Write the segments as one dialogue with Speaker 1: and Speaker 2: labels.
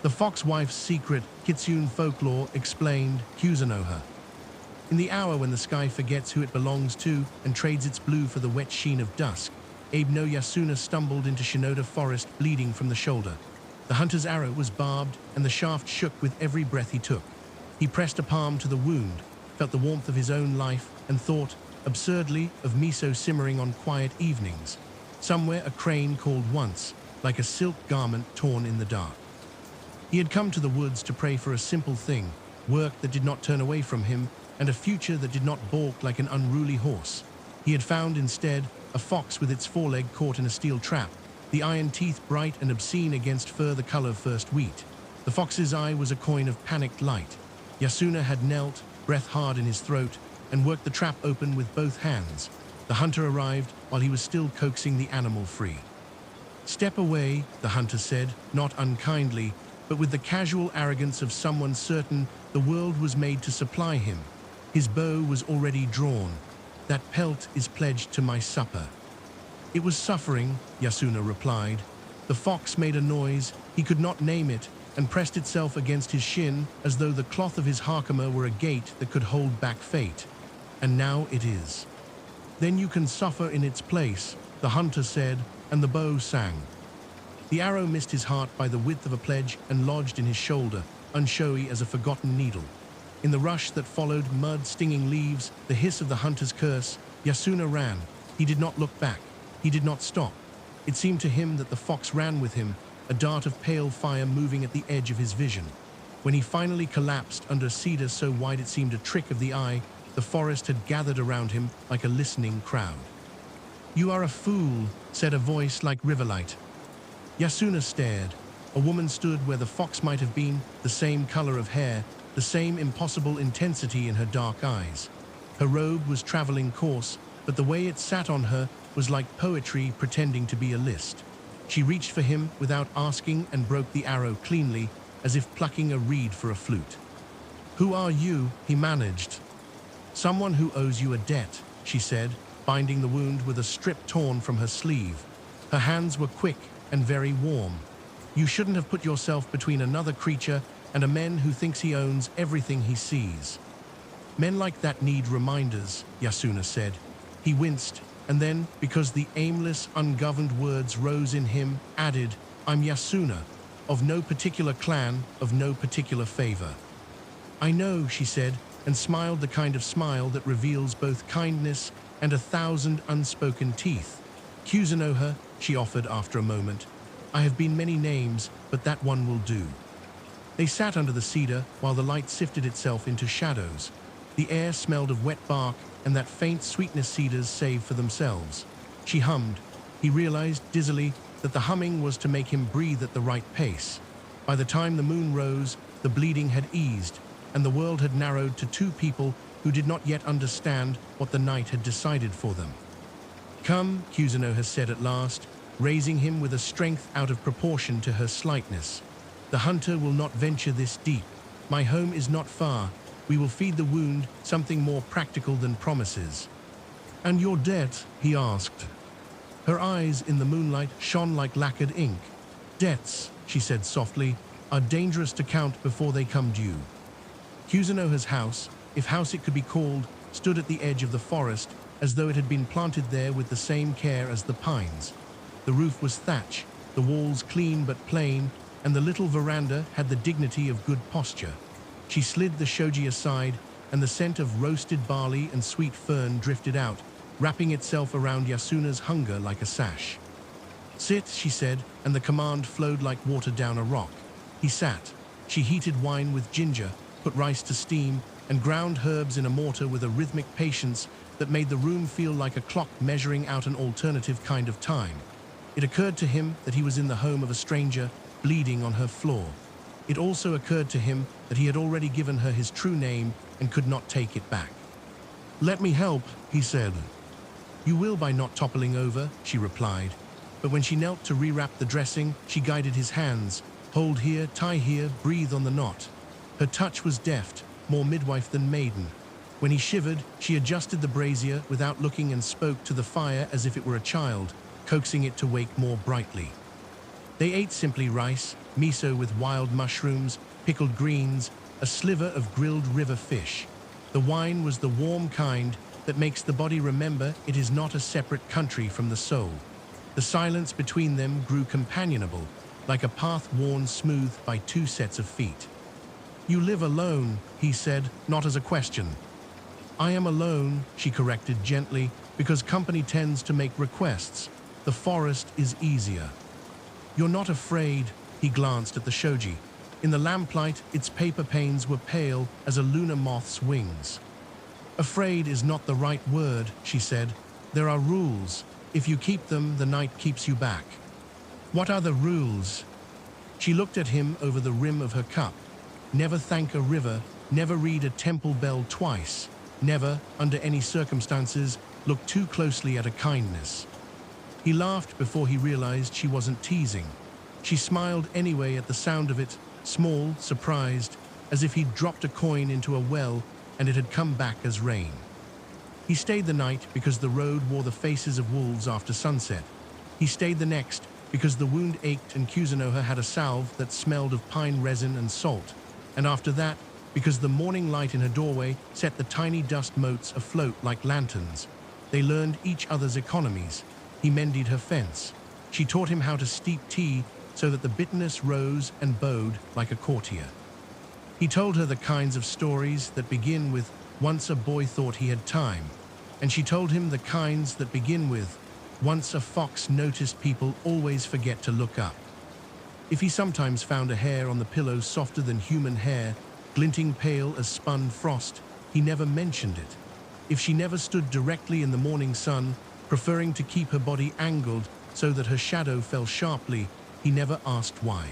Speaker 1: The fox wife's secret, Kitsune Folklore, explained Kuzunoha. In the hour when the sky forgets who it belongs to and trades its blue for the wet sheen of dusk, Abe no Yasuna stumbled into Shinoda Forest, bleeding from the shoulder. The hunter's arrow was barbed, and the shaft shook with every breath he took. He pressed a palm to the wound, felt the warmth of his own life, and thought, absurdly, of miso simmering on quiet evenings. Somewhere a crane called once, like a silk garment torn in the dark. He had come to the woods to pray for a simple thing, work that did not turn away from him, and a future that did not balk like an unruly horse. He had found instead a fox with its foreleg caught in a steel trap, the iron teeth bright and obscene against fur the color of first wheat. The fox's eye was a coin of panicked light. Yasuna had knelt, breath hard in his throat, and worked the trap open with both hands. The hunter arrived while he was still coaxing the animal free. "Step away," the hunter said, not unkindly, but with the casual arrogance of someone certain the world was made to supply him. His bow was already drawn. "That pelt is pledged to my supper." "It was suffering," Yasuna replied. The fox made a noise, he could not name it, and pressed itself against his shin as though the cloth of his hakama were a gate that could hold back fate. "And now it is." "Then you can suffer in its place," the hunter said, and the bow sang. The arrow missed his heart by the width of a pledge and lodged in his shoulder, unshowy as a forgotten needle. In the rush that followed, mud, stinging leaves, the hiss of the hunter's curse, Yasuna ran. He did not look back. He did not stop. It seemed to him that the fox ran with him, a dart of pale fire moving at the edge of his vision. When he finally collapsed under a cedar so wide it seemed a trick of the eye, the forest had gathered around him like a listening crowd. "You are a fool," said a voice like riverlight. Yasuna stared. A woman stood where the fox might have been, the same color of hair, the same impossible intensity in her dark eyes. Her robe was traveling coarse, but the way it sat on her was like poetry pretending to be a list. She reached for him without asking and broke the arrow cleanly, as if plucking a reed for a flute. "Who are you?" he managed. "Someone who owes you a debt," she said, binding the wound with a strip torn from her sleeve. Her hands were quick and very warm. "You shouldn't have put yourself between another creature and a man who thinks he owns everything he sees." "Men like that need reminders," Yasuna said. He winced, and then, because the aimless, ungoverned words rose in him, added, "I'm Yasuna, of no particular clan, of no particular favor." "I know," she said, and smiled the kind of smile that reveals both kindness and 1,000 unspoken teeth. "Kuzunoha," she offered after a moment. "I have been many names, but that one will do." They sat under the cedar while the light sifted itself into shadows. The air smelled of wet bark and that faint sweetness cedars save for themselves. She hummed. He realized dizzily that the humming was to make him breathe at the right pace. By the time the moon rose, the bleeding had eased, and the world had narrowed to two people who did not yet understand what the night had decided for them. "Come," Kuzunoha said at last, raising him with a strength out of proportion to her slightness. "The hunter will not venture this deep. My home is not far. We will feed the wound, something more practical than promises." "And your debt?" he asked. Her eyes in the moonlight shone like lacquered ink. "Debts," she said softly, "are dangerous to count before they come due." Kuzunoha's house, if house it could be called, stood at the edge of the forest, as though it had been planted there with the same care as the pines. The roof was thatch, the walls clean but plain, and the little veranda had the dignity of good posture. She slid the shoji aside, and the scent of roasted barley and sweet fern drifted out, wrapping itself around Yasuna's hunger like a sash. "Sit," she said, and the command flowed like water down a rock. He sat. She heated wine with ginger, put rice to steam, and ground herbs in a mortar with a rhythmic patience that made the room feel like a clock measuring out an alternative kind of time. It occurred to him that he was in the home of a stranger, bleeding on her floor. It also occurred to him that he had already given her his true name and could not take it back. "Let me help," he said. "You will by not toppling over," she replied. But when she knelt to rewrap the dressing, she guided his hands. "Hold here, tie here, breathe on the knot." Her touch was deft, more midwife than maiden. When he shivered, she adjusted the brazier without looking and spoke to the fire as if it were a child, coaxing it to wake more brightly. They ate simply rice, miso with wild mushrooms, pickled greens, a sliver of grilled river fish. The wine was the warm kind that makes the body remember it is not a separate country from the soul. The silence between them grew companionable, like a path worn smooth by two sets of feet. "You live alone," he said, not as a question. "I am alone," she corrected gently, "because company tends to make requests. The forest is easier." "You're not afraid," he glanced at the shoji. In the lamplight, its paper panes were pale as a lunar moth's wings. "Afraid is not the right word," she said. "There are rules. If you keep them, the night keeps you back." "What are the rules?" She looked at him over the rim of her cup. Never thank a river, never read a temple bell twice, never, under any circumstances, look too closely at a kindness. He laughed before he realized she wasn't teasing. She smiled anyway at the sound of it, small, surprised, as if he'd dropped a coin into a well and it had come back as rain. He stayed the night because the road wore the faces of wolves after sunset. He stayed the next because the wound ached and Kuzunoha had a salve that smelled of pine resin and salt. And after that, because the morning light in her doorway set the tiny dust motes afloat like lanterns. They learned each other's economies. He mended her fence. She taught him how to steep tea so that the bitterness rose and bowed like a courtier. He told her the kinds of stories that begin with, "Once a boy thought he had time," and she told him the kinds that begin with, "Once a fox noticed people always forget to look up." If he sometimes found a hair on the pillow softer than human hair, glinting pale as spun frost, he never mentioned it. If she never stood directly in the morning sun, preferring to keep her body angled so that her shadow fell sharply, he never asked why.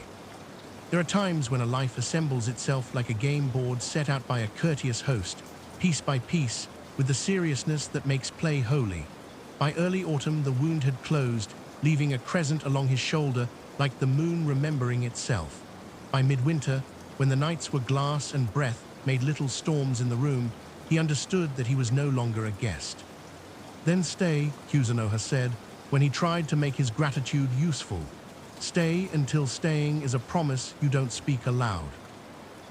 Speaker 1: There are times when a life assembles itself like a game board set out by a courteous host, piece by piece, with the seriousness that makes play holy. By early autumn, the wound had closed, leaving a crescent along his shoulder like the moon remembering itself. By midwinter, when the nights were glass and breath made little storms in the room, he understood that he was no longer a guest. "Then stay," Kuzunoha said, when he tried to make his gratitude useful. "Stay until staying is a promise you don't speak aloud."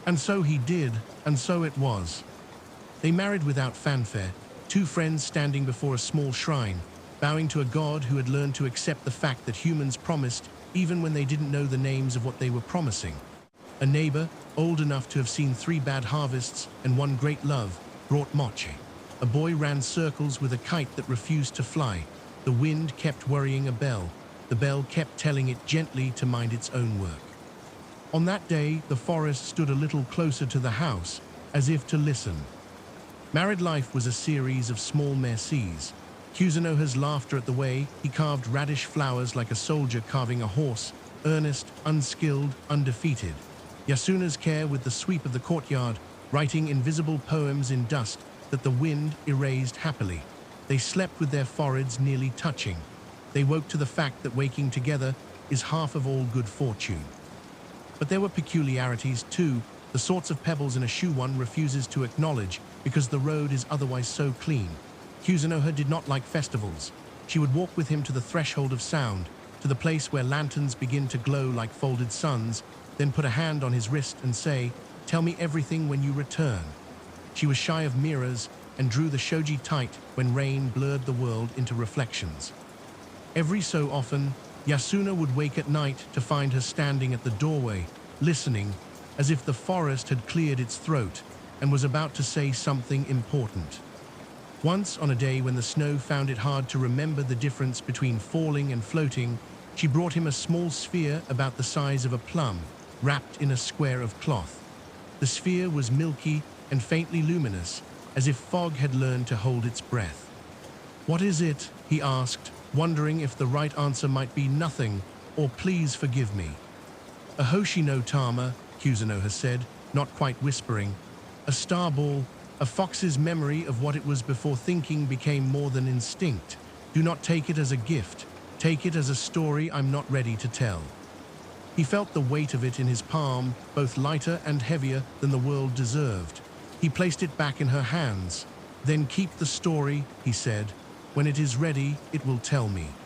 Speaker 1: And so he did, and so it was. They married without fanfare, two friends standing before a small shrine, bowing to a god who had learned to accept the fact that humans promised even when they didn't know the names of what they were promising. A neighbor, old enough to have seen 3 bad harvests and 1 great love, brought mochi. A boy ran circles with a kite that refused to fly. The wind kept worrying a bell. The bell kept telling it gently to mind its own work. On that day, the forest stood a little closer to the house, as if to listen. Married life was a series of small mercies. Kuzunoha's laughter at the way he carved radish flowers like a soldier carving a horse, earnest, unskilled, undefeated. Yasuna's care with the sweep of the courtyard, writing invisible poems in dust that the wind erased happily. They slept with their foreheads nearly touching. They woke to the fact that waking together is half of all good fortune. But there were peculiarities too, the sorts of pebbles in a shoe one refuses to acknowledge because the road is otherwise so clean. Kuzunoha did not like festivals. She would walk with him to the threshold of sound, to the place where lanterns begin to glow like folded suns, then put a hand on his wrist and say, "Tell me everything when you return." She was shy of mirrors and drew the shoji tight when rain blurred the world into reflections. Every so often, Yasuna would wake at night to find her standing at the doorway, listening, as if the forest had cleared its throat and was about to say something important. Once, on a day when the snow found it hard to remember the difference between falling and floating, she brought him a small sphere about the size of a plum, wrapped in a square of cloth. The sphere was milky and faintly luminous, as if fog had learned to hold its breath. "What is it?" he asked, wondering if the right answer might be nothing or "please forgive me." "A Hoshi no Tama," Kuzunoha said, not quite whispering. "A star ball, a fox's memory of what it was before thinking became more than instinct. Do not take it as a gift. Take it as a story I'm not ready to tell." He felt the weight of it in his palm, both lighter and heavier than the world deserved. He placed it back in her hands. "Then keep the story," he said. "When it is ready, it will tell me."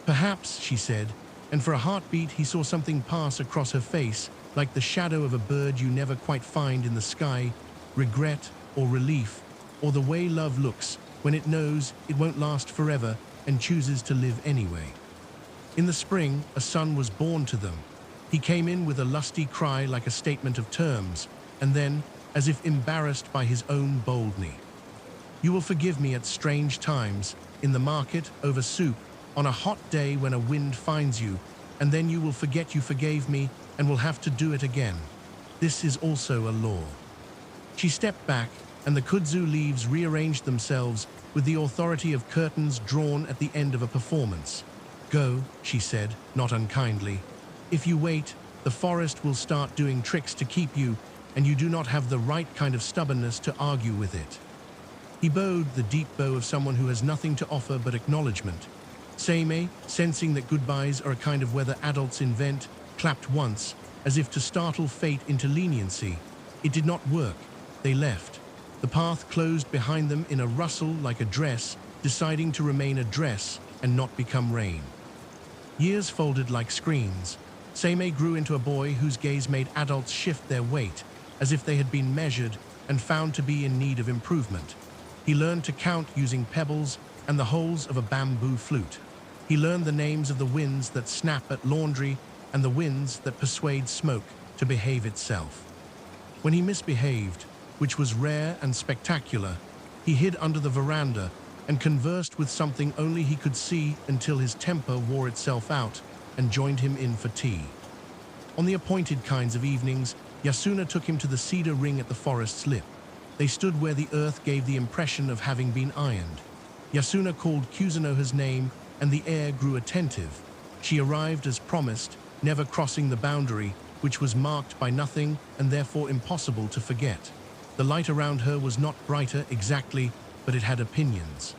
Speaker 1: "Perhaps," she said, and for a heartbeat he saw something pass across her face, like the shadow of a bird you never quite find in the sky, regret or relief, or the way love looks when it knows it won't last forever and chooses to live anyway. In the spring, a son was born to them. He came in with a lusty cry like a statement of terms, and then, as if embarrassed by his own boldness. You will forgive me at strange times, in the market, over soup, on a hot day when a wind finds you, and then you will forget you forgave me and will have to do it again. This is also a law. She stepped back, and the kudzu leaves rearranged themselves with the authority of curtains drawn at the end of a performance. Go, she said, not unkindly. If you wait, the forest will start doing tricks to keep you, and you do not have the right kind of stubbornness to argue with it. He bowed the deep bow of someone who has nothing to offer but acknowledgement. Seimei, sensing that goodbyes are a kind of weather adults invent, clapped once, as if to startle fate into leniency. It did not work. They left. The path closed behind them in a rustle like a dress, deciding to remain a dress and not become rain. Years folded like screens. Seimei grew into a boy whose gaze made adults shift their weight, as if they had been measured and found to be in need of improvement. He learned to count using pebbles and the holes of a bamboo flute. He learned the names of the winds that snap at laundry and the winds that persuade smoke to behave itself. When he misbehaved, which was rare and spectacular, he hid under the veranda and conversed with something only he could see until his temper wore itself out and joined him in for tea. On the appointed kinds of evenings, Yasuna took him to the cedar ring at the forest's lip. They stood where the earth gave the impression of having been ironed. Yasuna called Kuzunoha's name, and the air grew attentive. She arrived as promised, never crossing the boundary, which was marked by nothing and therefore impossible to forget. The light around her was not brighter exactly, but it had opinions.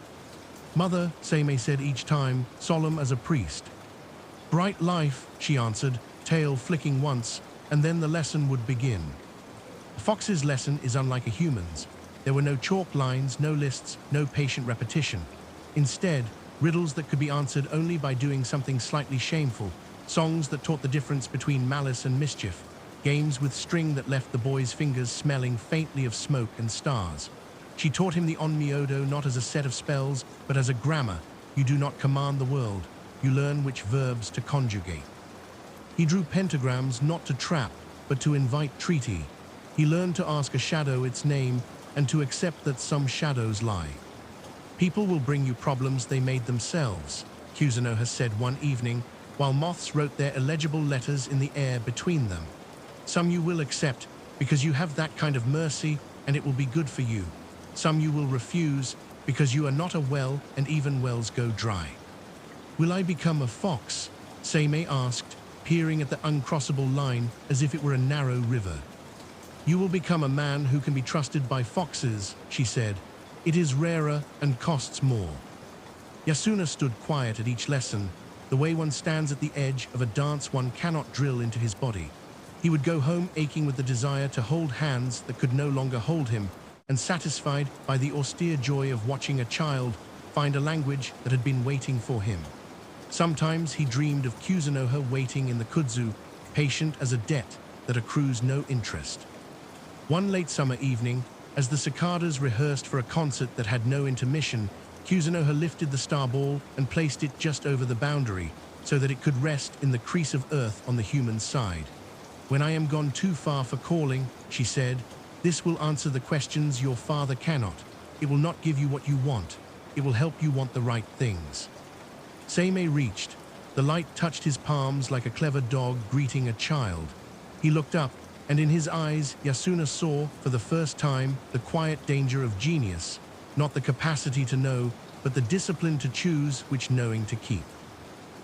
Speaker 1: Mother, Seimei said each time, solemn as a priest. Bright life, she answered, tail flicking once, and then the lesson would begin. A fox's lesson is unlike a human's. There were no chalk lines, no lists, no patient repetition. Instead, riddles that could be answered only by doing something slightly shameful, songs that taught the difference between malice and mischief, games with string that left the boy's fingers smelling faintly of smoke and stars. She taught him the onmyodo not as a set of spells, but as a grammar. You do not command the world. You learn which verbs to conjugate. He drew pentagrams not to trap, but to invite treaty. He learned to ask a shadow its name and to accept that some shadows lie. People will bring you problems they made themselves, Kuzunoha said one evening, while moths wrote their illegible letters in the air between them. Some you will accept because you have that kind of mercy and it will be good for you. Some you will refuse because you are not a well and even wells go dry. Will I become a fox? Seimei asked, peering at the uncrossable line as if it were a narrow river. You will become a man who can be trusted by foxes, she said. It is rarer and costs more. Yasuna stood quiet at each lesson, the way one stands at the edge of a dance one cannot drill into his body. He would go home aching with the desire to hold hands that could no longer hold him, and satisfied by the austere joy of watching a child find a language that had been waiting for him. Sometimes he dreamed of Kuzunoha waiting in the kudzu, patient as a debt that accrues no interest. One late summer evening, as the cicadas rehearsed for a concert that had no intermission, Kuzunoha lifted the star ball and placed it just over the boundary so that it could rest in the crease of earth on the human side. When I am gone too far for calling, she said, this will answer the questions your father cannot. It will not give you what you want. It will help you want the right things. Seimei reached. The light touched his palms like a clever dog greeting a child. He looked up, and in his eyes, Yasuna saw, for the first time, the quiet danger of genius, not the capacity to know, but the discipline to choose which knowing to keep.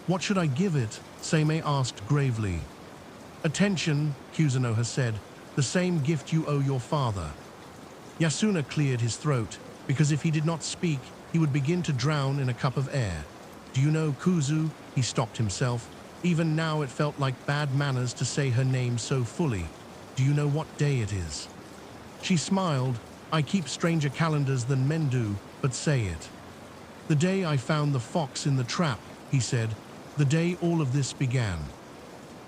Speaker 1: What should I give it? Seimei asked gravely. Attention, Kuzunoha said, the same gift you owe your father. Yasuna cleared his throat, because if he did not speak, he would begin to drown in a cup of air. Do you know Kuzu? He stopped himself. Even now it felt like bad manners to say her name so fully. Do you know what day it is? She smiled. I keep stranger calendars than men do, but say it. The day I found the fox in the trap, he said. the day all of this began.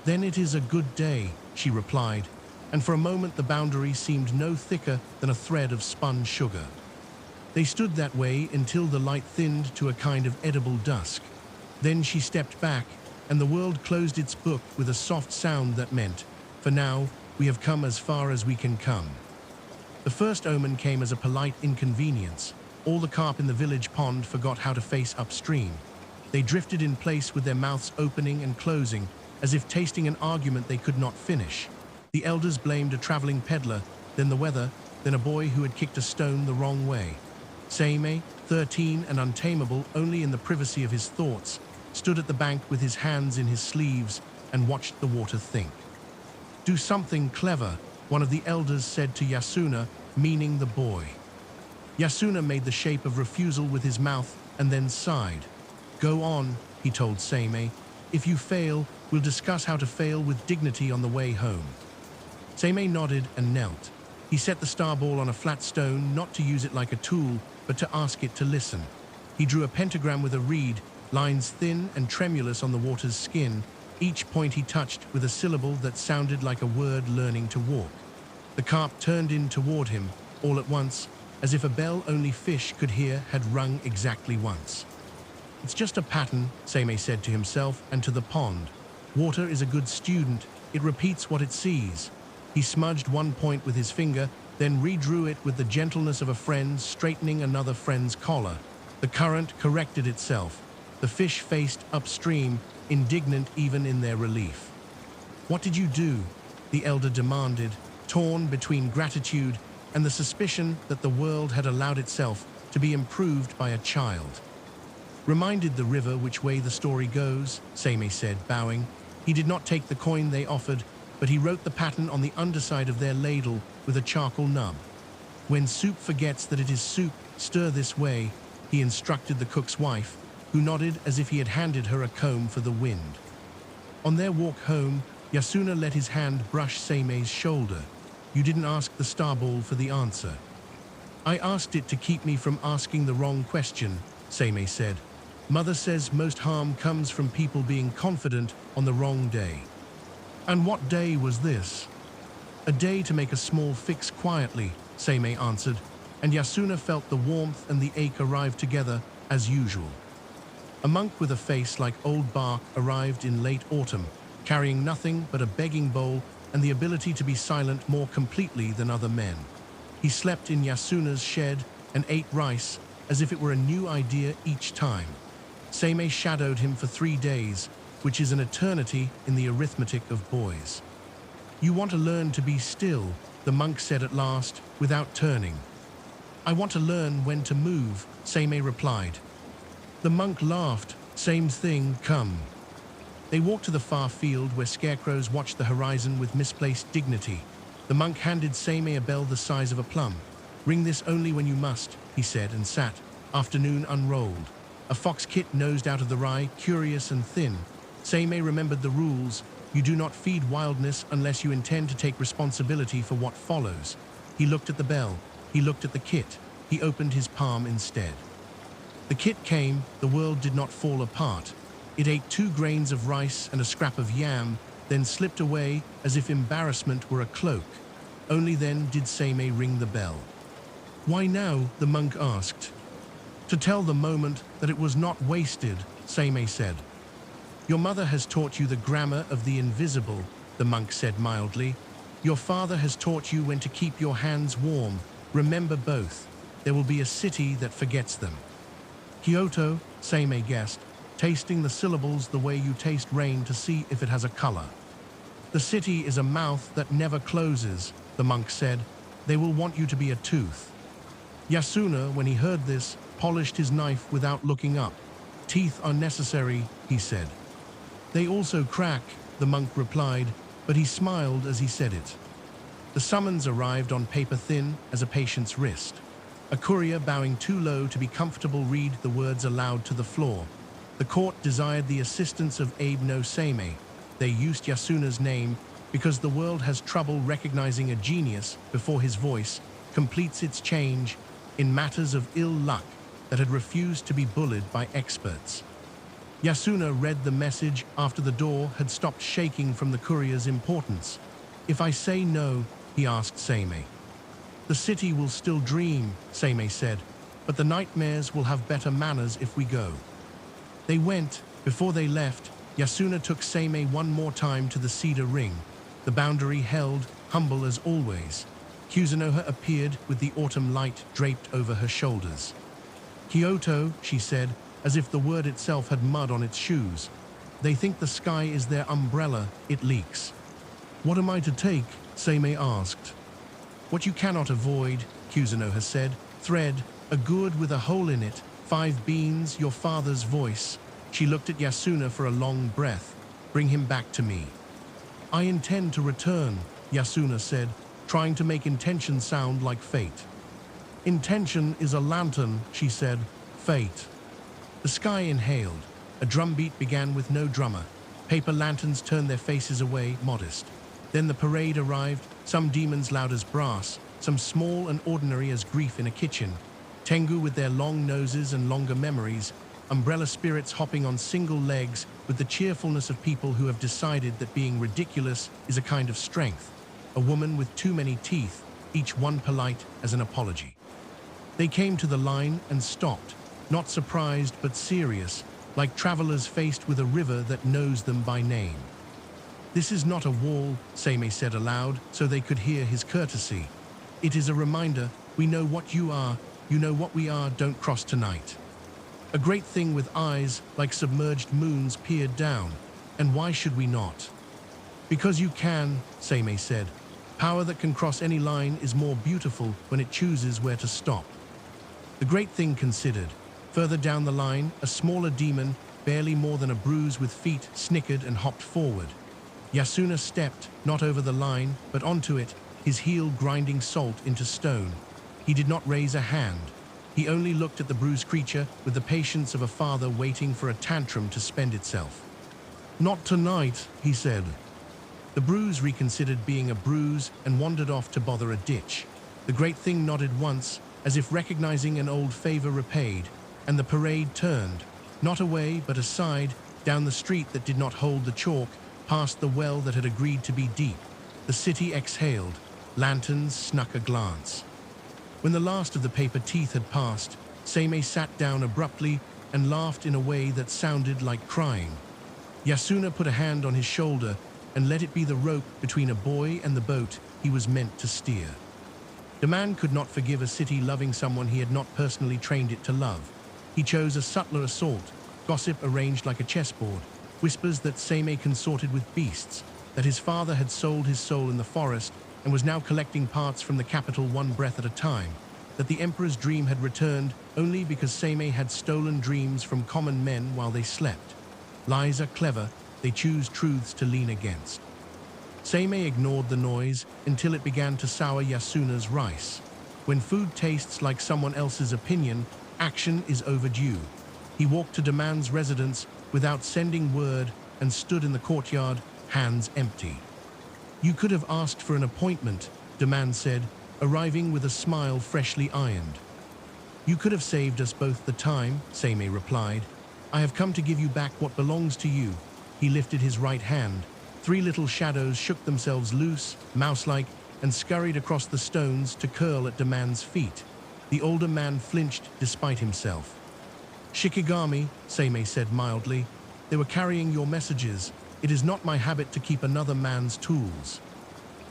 Speaker 1: Then it is a good day, she replied, and for a moment the boundary seemed no thicker than a thread of spun sugar. They stood that way until the light thinned to a kind of edible dusk. Then she stepped back, and the world closed its book with a soft sound that meant, for now, we have come as far as we can come. The first omen came as a polite inconvenience. All the carp in the village pond forgot how to face upstream. They drifted in place with their mouths opening and closing, as if tasting an argument they could not finish. The elders blamed a traveling peddler, then the weather, then a boy who had kicked a stone the wrong way. Seimei, 13 and untamable only in the privacy of his thoughts, stood at the bank with his hands in his sleeves and watched the water think. "Do something clever," one of the elders said to Yasuna, meaning the boy. Yasuna made the shape of refusal with his mouth and then sighed. "Go on," he told Seimei. "If you fail, we'll discuss how to fail with dignity on the way home." Seimei nodded and knelt. He set the star ball on a flat stone, not to use it like a tool, but to ask it to listen. He drew a pentagram with a reed, lines thin and tremulous on the water's skin, each point he touched with a syllable that sounded like a word learning to walk. The carp turned in toward him, all at once, as if a bell only fish could hear had rung exactly once. "It's just a pattern," Seimei said to himself and to the pond. "Water is a good student, it repeats what it sees." He smudged one point with his finger, then redrew it with the gentleness of a friend straightening another friend's collar. The current corrected itself. The fish faced upstream, indignant even in their relief. "What did you do?" the elder demanded, torn between gratitude and the suspicion that the world had allowed itself to be improved by a child. "Reminded the river which way the story goes," Seimei said, bowing. He did not take the coin they offered, but he wrote the pattern on the underside of their ladle with a charcoal nub. "When soup forgets that it is soup, stir this way," he instructed the cook's wife, who nodded as if he had handed her a comb for the wind. On their walk home, Yasuna let his hand brush Seimei's shoulder. "You didn't ask the starball for the answer." "I asked it to keep me from asking the wrong question," Seimei said. "Mother says most harm comes from people being confident on the wrong day." "And what day was this?" "A day to make a small fix quietly," Seimei answered, and Yasuna felt the warmth and the ache arrive together as usual. A monk with a face like old bark arrived in late autumn, carrying nothing but a begging bowl and the ability to be silent more completely than other men. He slept in Yasuna's shed and ate rice as if it were a new idea each time. Seimei shadowed him for 3 days, which is an eternity in the arithmetic of boys. "You want to learn to be still," the monk said at last, without turning. "I want to learn when to move," Seimei replied. The monk laughed. "Same thing, come." They walked to the far field where scarecrows watched the horizon with misplaced dignity. The monk handed Seimei a bell the size of a plum. "Ring this only when you must," he said, and sat. Afternoon unrolled. A fox kit nosed out of the rye, curious and thin. Seimei remembered the rules. You do not feed wildness unless you intend to take responsibility for what follows. He looked at the bell. He looked at the kit. He opened his palm instead. The kit came. The world did not fall apart. It ate 2 grains of rice and a scrap of yam, then slipped away as if embarrassment were a cloak. Only then did Seimei ring the bell. "Why now?" the monk asked. "To tell the moment that it was not wasted," Seimei said. "Your mother has taught you the grammar of the invisible," the monk said mildly. "Your father has taught you when to keep your hands warm. Remember both. There will be a city that forgets them." "Kyoto," Seimei guessed, tasting the syllables the way you taste rain to see if it has a color. "The city is a mouth that never closes," the monk said. "They will want you to be a tooth." Yasuna, when he heard this, polished his knife without looking up. "Teeth are necessary," he said. "They also crack," the monk replied, but he smiled as he said it. The summons arrived on paper thin as a patient's wrist. A courier bowing too low to be comfortable read the words aloud to the floor. The court desired the assistance of Abe no Seimei. They used Yasuna's name because the world has trouble recognizing a genius before his voice completes its change in matters of ill luck that had refused to be bullied by experts. Yasuna read the message after the door had stopped shaking from the courier's importance. "If I say no," he asked Seimei. "The city will still dream," Seimei said, "but the nightmares will have better manners if we go." They went. Before they left, Yasuna took Seimei one more time to the cedar ring, the boundary held, humble as always. Kuzunoha appeared with the autumn light draped over her shoulders. "Kyoto," she said, as if the word itself had mud on its shoes. "They think the sky is their umbrella, it leaks." "What am I to take?" Seimei asked. "What you cannot avoid," Kuzunoha said. "Thread, a gourd with a hole in it, 5 beans, your father's voice." She looked at Yasuna for a long breath. "Bring him back to me." "I intend to return," Yasuna said, trying to make intention sound like fate. "Intention is a lantern," she said. "Fate." The sky inhaled. A drumbeat began with no drummer. Paper lanterns turned their faces away, modest. Then the parade arrived, some demons loud as brass, some small and ordinary as grief in a kitchen. Tengu with their long noses and longer memories, umbrella spirits hopping on single legs with the cheerfulness of people who have decided that being ridiculous is a kind of strength. A woman with too many teeth, each one polite as an apology. They came to the line and stopped, not surprised but serious, like travelers faced with a river that knows them by name. "This is not a wall," Seimei said aloud, so they could hear his courtesy. "It is a reminder, we know what you are, you know what we are, don't cross tonight." A great thing with eyes like submerged moons peered down. "And why should we not?" "Because you can," Seimei said. "Power that can cross any line is more beautiful when it chooses where to stop." The great thing considered. Further down the line, a smaller demon, barely more than a bruise with feet, snickered and hopped forward. Yasuna stepped, not over the line, but onto it, his heel grinding salt into stone. He did not raise a hand. He only looked at the bruised creature with the patience of a father waiting for a tantrum to spend itself. "Not tonight," he said. The bruise reconsidered being a bruise and wandered off to bother a ditch. The great thing nodded once, as if recognizing an old favor repaid, and the parade turned, not away but aside, down the street that did not hold the chalk, past the well that had agreed to be deep. The city exhaled. Lanterns snuck a glance. When the last of the paper teeth had passed, Seimei sat down abruptly and laughed in a way that sounded like crying. Yasuna put a hand on his shoulder and let it be the rope between a boy and the boat he was meant to steer. The man could not forgive a city loving someone he had not personally trained it to love. He chose a subtler assault, gossip arranged like a chessboard, whispers that Seimei consorted with beasts, that his father had sold his soul in the forest and was now collecting parts from the capital one breath at a time, that the emperor's dream had returned only because Seimei had stolen dreams from common men while they slept. Lies are clever, they choose truths to lean against. Seimei ignored the noise until it began to sour Yasuna's rice. When food tastes like someone else's opinion, action is overdue. He walked to Daman's residence without sending word and stood in the courtyard, hands empty. "You could have asked for an appointment," Daman said, arriving with a smile freshly ironed. "You could have saved us both the time," Seimei replied. "I have come to give you back what belongs to you." He lifted his right hand. 3 little shadows shook themselves loose, mouse-like, and scurried across the stones to curl at Daman's feet. The older man flinched despite himself. "Shikigami," Seimei said mildly, "they were carrying your messages. It is not my habit to keep another man's tools."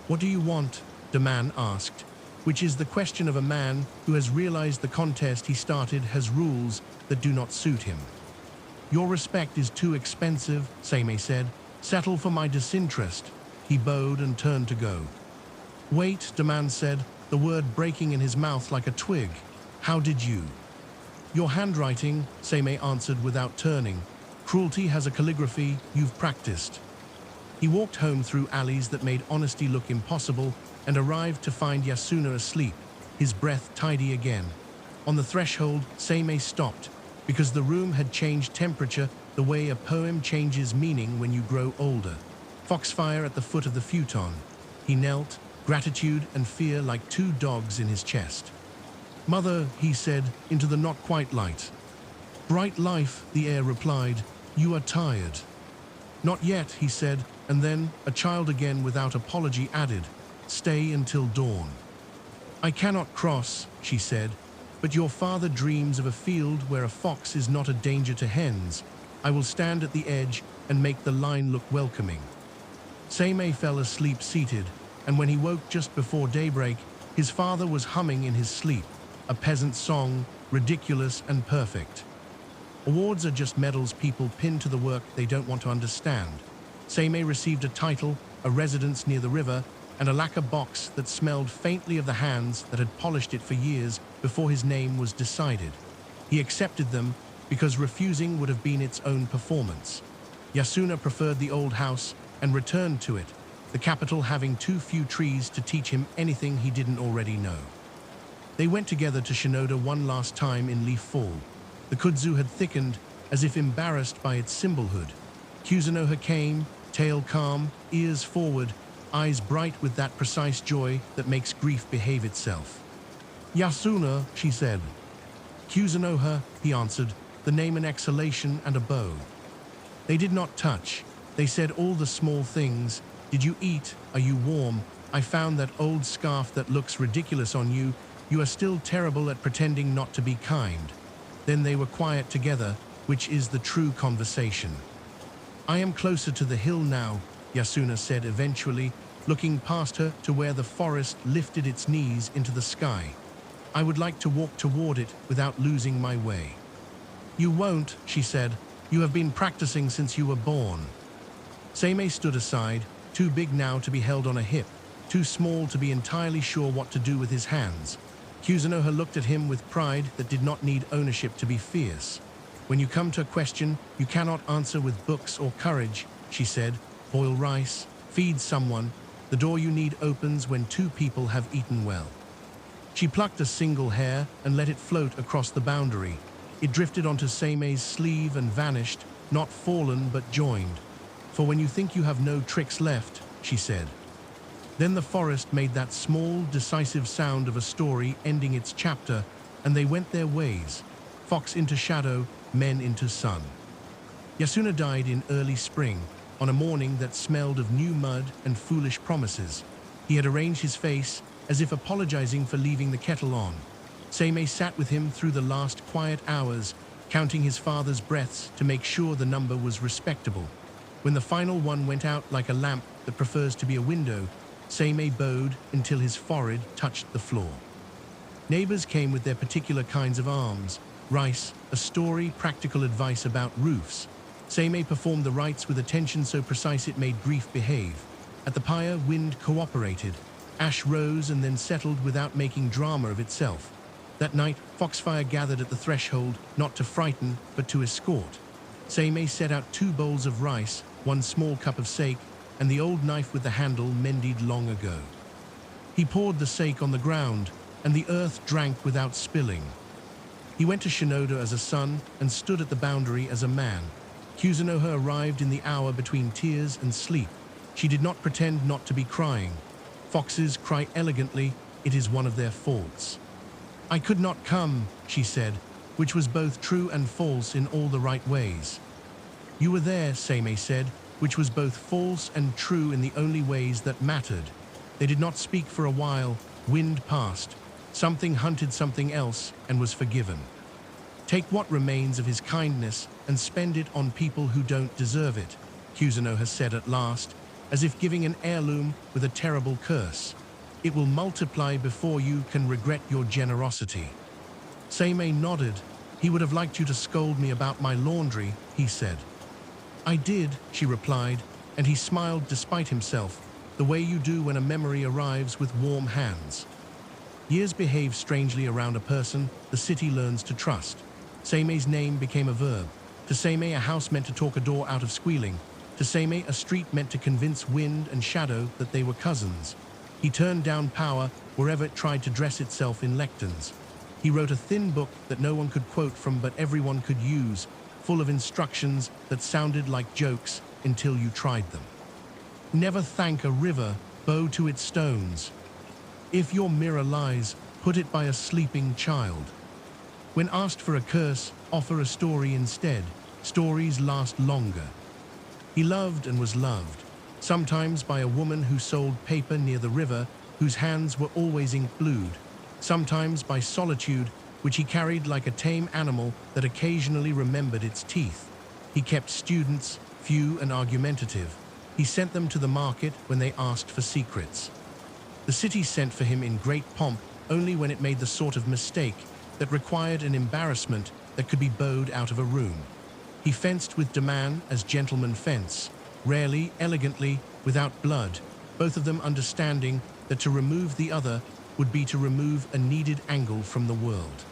Speaker 1: "What do you want?" Daman asked, which is the question of a man who has realized the contest he started has rules that do not suit him. "Your respect is too expensive," Seimei said. "Settle for my disinterest." He bowed and turned to go. "Wait," Daman said, the word breaking in his mouth like a twig. "How did you?" "Your handwriting," Seimei answered without turning. "Cruelty has a calligraphy you've practiced." He walked home through alleys that made honesty look impossible and arrived to find Yasuna asleep, his breath tidy again. On the threshold, Seimei stopped, because the room had changed temperature the way a poem changes meaning when you grow older. Foxfire at the foot of the futon. He knelt, gratitude and fear like 2 dogs in his chest. "Mother," he said, into the not-quite light. "Bright life," the air replied. You are tired. Not yet, he said, and then, a child again without apology added, stay until dawn. I cannot cross, she said, but your father dreams of a field where a fox is not a danger to hens. I will stand at the edge and make the line look welcoming. Seimei fell asleep seated, and when he woke just before daybreak, his father was humming in his sleep, a peasant song, ridiculous and perfect. Awards are just medals people pin to the work they don't want to understand. Seimei received a title, a residence near the river, and a lacquer box that smelled faintly of the hands that had polished it for years before his name was decided. He accepted them because refusing would have been its own performance. Yasuna preferred the old house and returned to it, the capital having too few trees to teach him anything he didn't already know. They went together to Shinoda one last time in Leaf Fall. The kudzu had thickened, as if embarrassed by its symbolhood. Kuzunoha came, tail calm, ears forward, eyes bright with that precise joy that makes grief behave itself. Yasuna, she said. Kuzunoha, he answered, the name an exhalation and a bow. They did not touch. They said all the small things. Did you eat? Are you warm? I found that old scarf that looks ridiculous on you. You are still terrible at pretending not to be kind. Then they were quiet together, which is the true conversation. I am closer to the hill now, Yasuna said eventually, looking past her to where the forest lifted its knees into the sky. I would like to walk toward it without losing my way. You won't, she said. You have been practicing since you were born. Seimei stood aside, too big now to be held on a hip, too small to be entirely sure what to do with his hands. Kuzunoha looked at him with pride that did not need ownership to be fierce. When you come to a question you cannot answer with books or courage, she said, boil rice, feed someone. The door you need opens when two people have eaten well. She plucked a single hair and let it float across the boundary. It drifted onto Seimei's sleeve and vanished, not fallen but joined. For when you think you have no tricks left, she said. Then the forest made that small, decisive sound of a story ending its chapter, and they went their ways, fox into shadow, men into sun. Yasuna died in early spring, on a morning that smelled of new mud and foolish promises. He had arranged his face, as if apologizing for leaving the kettle on. Seimei sat with him through the last quiet hours, counting his father's breaths to make sure the number was respectable. When the final one went out like a lamp that prefers to be a window, Seimei bowed until his forehead touched the floor. Neighbors came with their particular kinds of alms, rice, a story, practical advice about roofs. Seimei performed the rites with attention so precise it made grief behave. At the pyre, wind cooperated. Ash rose and then settled without making drama of itself. That night, foxfire gathered at the threshold, not to frighten, but to escort. Seimei set out 2 bowls of rice, 1 small cup of sake, and the old knife with the handle mended long ago. He poured the sake on the ground, and the earth drank without spilling. He went to Shinoda as a son and stood at the boundary as a man. Kuzunoha arrived in the hour between tears and sleep. She did not pretend not to be crying. Foxes cry elegantly, it is one of their faults. I could not come, she said, which was both true and false in all the right ways. You were there, Seimei said, which was both false and true in the only ways that mattered. They did not speak for a while, wind passed. Something hunted something else and was forgiven. Take what remains of his kindness and spend it on people who don't deserve it, Kuzunoha said at last, as if giving an heirloom with a terrible curse. It will multiply before you can regret your generosity. Seimei nodded. He would have liked you to scold me about my laundry, he said. I did, she replied, and he smiled despite himself, the way you do when a memory arrives with warm hands. Years behave strangely around a person, the city learns to trust. Seimei's name became a verb. To Seimei, a house meant to talk a door out of squealing. To Seimei, a street meant to convince wind and shadow that they were cousins. He turned down power wherever it tried to dress itself in lecterns. He wrote a thin book that no one could quote from but everyone could use, full of instructions that sounded like jokes until you tried them. Never thank a river, bow to its stones. If your mirror lies, put it by a sleeping child. When asked for a curse, offer a story instead. Stories last longer. He loved and was loved, sometimes by a woman who sold paper near the river, whose hands were always ink-blued, sometimes by solitude, which he carried like a tame animal that occasionally remembered its teeth. He kept students, few and argumentative. He sent them to the market when they asked for secrets. The city sent for him in great pomp only when it made the sort of mistake that required an embarrassment that could be bowed out of a room. He fenced with demand as gentlemen fence, rarely, elegantly, without blood, both of them understanding that to remove the other would be to remove a needed angle from the world.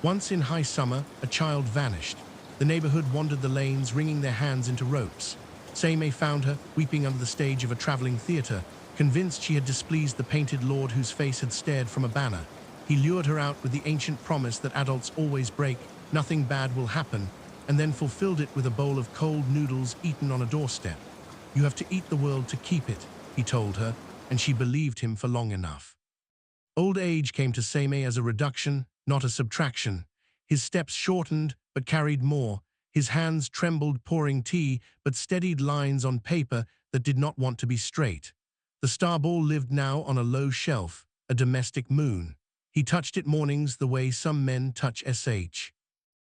Speaker 1: Once in high summer, a child vanished. The neighborhood wandered the lanes, wringing their hands into ropes. Seimei found her, weeping under the stage of a traveling theater, convinced she had displeased the painted lord whose face had stared from a banner. He lured her out with the ancient promise that adults always break, nothing bad will happen, and then fulfilled it with a bowl of cold noodles eaten on a doorstep. You have to eat the world to keep it, he told her, and she believed him for long enough. Old age came to Seimei as a reduction, not a subtraction. His steps shortened, but carried more. His hands trembled pouring tea, but steadied lines on paper that did not want to be straight. The starball lived now on a low shelf, a domestic moon. He touched it mornings the way some men touch SH.